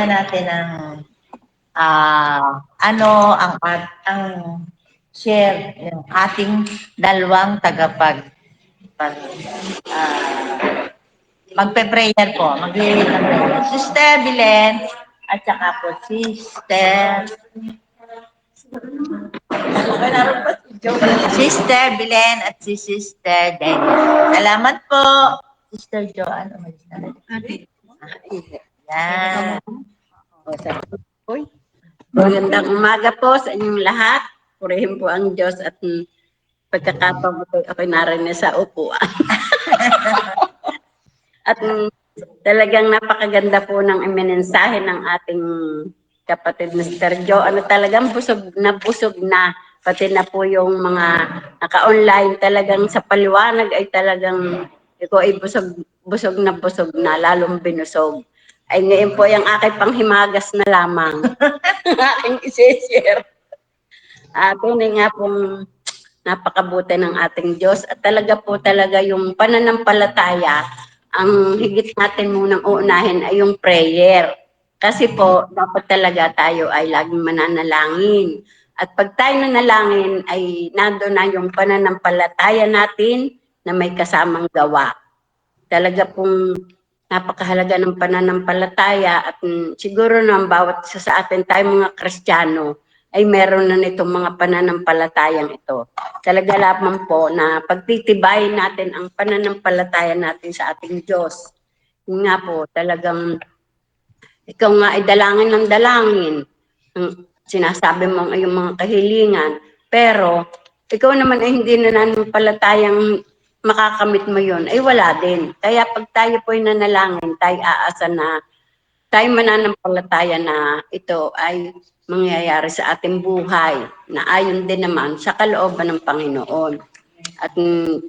na natin ang ano ang share ng ating dalawang magpe-prayer po. Mag-iilit ng prayer. Sister Belen at saka po Sister Belen at si Sister Daniel. Salamat po. Sister Joanne. Yan. Magandang umaga po sa inyong lahat. Purihin po ang Diyos at pagkakataon ako'y narinig sa upuan. At talagang napakaganda po ng imenensahe ng ating kapatid Mr. Joe. Ano talagang busog na. Pati na po yung mga naka-online talagang sa paliwanag ay talagang ito ay busog na, lalong binusog. Ay ngayon po yung aking panghimagas na lamang. Aking isi-share. Tunay nga pong napakabuti ng ating Diyos at talaga yung pananampalataya ang higit natin munang uunahin ay yung prayer. Kasi po, dapat talaga tayo ay laging mananalangin. At pag tayo nanalangin ay nando na yung pananampalataya natin na may kasamang gawa. Talaga pong napakahalaga ng pananampalataya at siguro na bawat isa sa atin tayo mga Kristiyano ay meron na nitong mga pananampalatayang ito. Talaga lamang po na pagtitibayin natin ang pananampalataya natin sa ating Diyos. Yun nga po, talagang ikaw nga ay dalangin ng dalangin. Sinasabi mo ay yung mga kahilingan. Pero ikaw naman ay hindi nananampalatayang makakamit mo yun, ay wala din. Kaya pag tayo po ay nanalangin, tayo aasa na tayo mananampalataya na ito ay mangyayari sa ating buhay na ayon din naman sa kalooban ng Panginoon. At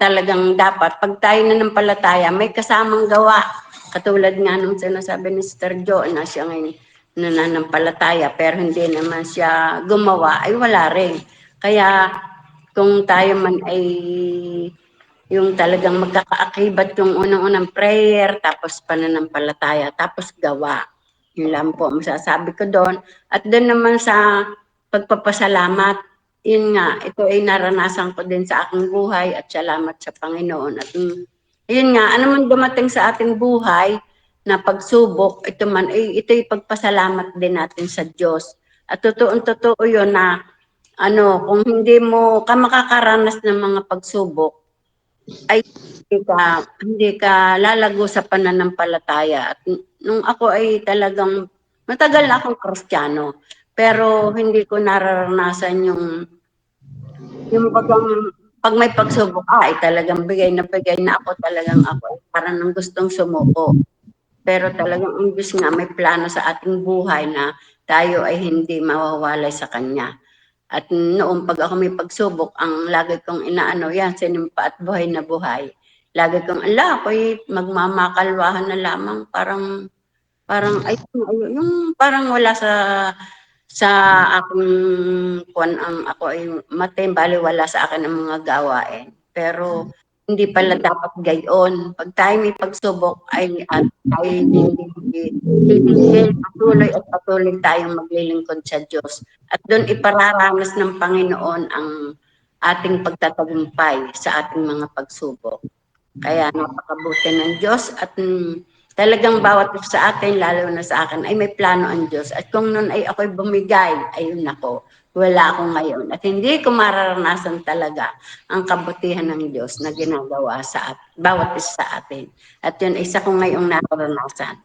talagang dapat, pag tayo nanampalataya, may kasamang gawa. Katulad nga nung sinasabi ni Sister Jo na siya ngayon nananampalataya pero hindi naman siya gumawa, ay wala rin. Kaya kung tayo man ay yung talagang magkakaakibat yung unang-unang prayer, tapos pananampalataya, tapos gawa. Yun lang po masasabi ko doon. At doon naman sa pagpapasalamat, yun nga, ito ay naranasan ko din sa aking buhay at salamat sa Panginoon. At yun nga, ano man dumating sa ating buhay na pagsubok, ito man, ito'y pagpasalamat din natin sa Diyos. At totoo yun na kung hindi mo ka makakaranas ng mga pagsubok, ay hindi ka lalago sa pananampalataya. At nung ako ay talagang matagal na akong Kristiyano, pero hindi ko nararanasan yung pag may pagsubok, ay talagang bigay na ako, talagang ako ay parang nang gustong sumuko. Pero talagang ang Diyos nga may plano sa ating buhay na tayo ay hindi mawawalay sa Kanya. At noong pag ako may pagsubok, ang lagi kong inaano, yan, sinimpa at buhay na buhay. Lagi kong, ako'y magmamakalwahan na lamang, parang, yung parang wala sa aking ako ay matimbali, wala sa akin ang mga gawain. Pero, hindi pala dapat gayon. Pag tayo may pagsubok, at tayo hindi patuloy tayong maglilingkod sa Diyos. At doon ipararanas ng Panginoon ang ating pagtatagumpay sa ating mga pagsubok. Kaya napakabuti ng Diyos at talagang bawat sa atin, lalo na sa akin, ay may plano ang Diyos. At kung noon ay ako'y bumigay, ayun ako, wala ako ngayon. At hindi ko mararanasan talaga ang kabutihan ng Diyos na ginagawa sa bawat isa sa atin. At yun, isa ko ngayong nararanasan.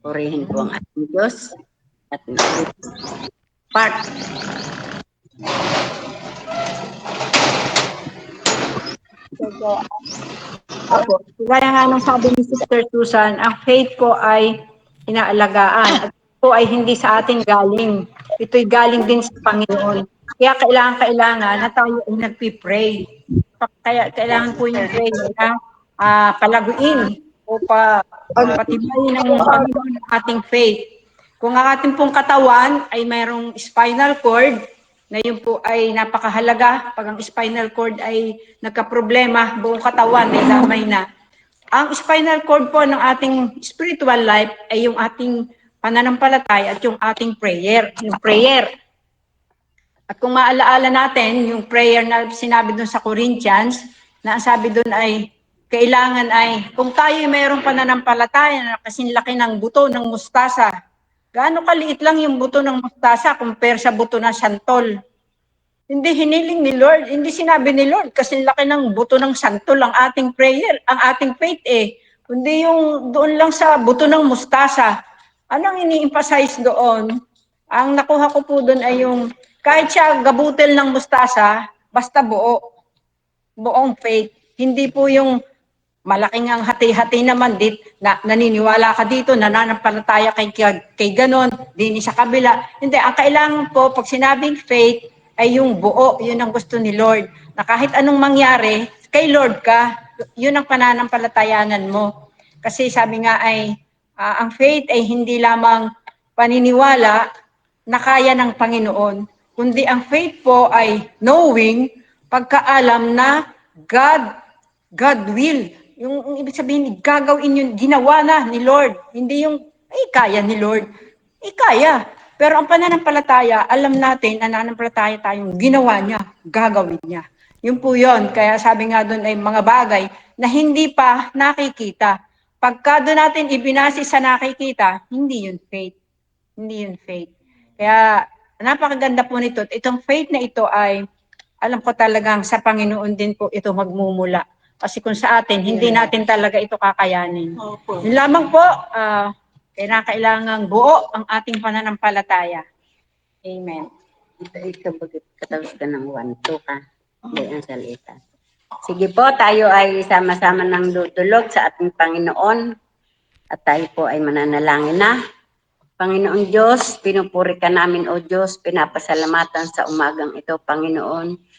Purihin po ang ating Diyos at part. Opo, gaya nga nung sabi ni Sister Susan, ang faith ko ay inaalagaan at ito ay hindi sa ating galing. Ito'y galing din sa Panginoon. Kaya kailangan na tayo ay nagpipray. Kaya kailangan po yung prayer na palaguin o pagpatibayin ng Panginoon ng ating faith. Kung ang ating pong katawan ay mayroong spinal cord, na yun po ay napakahalaga. Pag ang spinal cord ay nagkaproblema, buong katawan ay damay na. Ang spinal cord po ng ating spiritual life ay yung ating pananampalataya at yung ating prayer, yung prayer. At kung maalaala natin, yung prayer na sinabi doon sa Corinthians, na ang sabi doon ay, kailangan ay, kung tayo mayroong pananampalataya na kasing laki ng buto ng mustasa, gaano kaliit lang yung buto ng mustasa compare sa buto ng santol. Hindi hiniling ni Lord, hindi sinabi ni Lord, kasing laki ng buto ng santol ang ating prayer, ang ating faith kundi yung doon lang sa buto ng mustasa. Anong ini-emphasize doon? Ang nakuha ko po doon ay yung kahit siya gabutil ng mustasa, basta buong faith. Hindi po yung malaking ang hati-hati naman na naniniwala ka dito, nananampalataya kay ganon, din sa kabila. Hindi, ang kailangan po, pag sinabing faith, ay yung buo, yun ang gusto ni Lord. Na kahit anong mangyari, kay Lord ka, yun ang pananampalatayanan mo. Kasi sabi nga ay, ang faith ay hindi lamang paniniwala na kaya ng Panginoon, kundi ang faith po ay knowing, pagkaalam na God will. Yung ibig sabihin, gagawin yun, ginawa na ni Lord. Hindi yung, kaya ni Lord. Kaya. Pero ang pananampalataya, alam natin, nananampalataya tayong ginawa niya, gagawin niya. Yun po yun. Kaya sabi nga doon ay mga bagay na hindi pa nakikita. Pagka doon natin ibinasi sa nakikita, hindi yun faith. Hindi yun faith. Kaya napakaganda po nito. Itong faith na ito ay, alam ko talagang sa Panginoon din po ito magmumula. Kasi kung sa atin, hindi natin talaga ito kakayanin. Yun lamang po, kailangang buo ang ating pananampalataya. Amen. Ito katapos ka ng 1-2 ka. Hindi ang salita. Sige po, tayo ay sama-sama ng dudulog sa ating Panginoon. At tayo po ay mananalangin na. Panginoong Diyos, pinupuri ka namin o Diyos, pinapasalamatan sa umagang ito, Panginoon.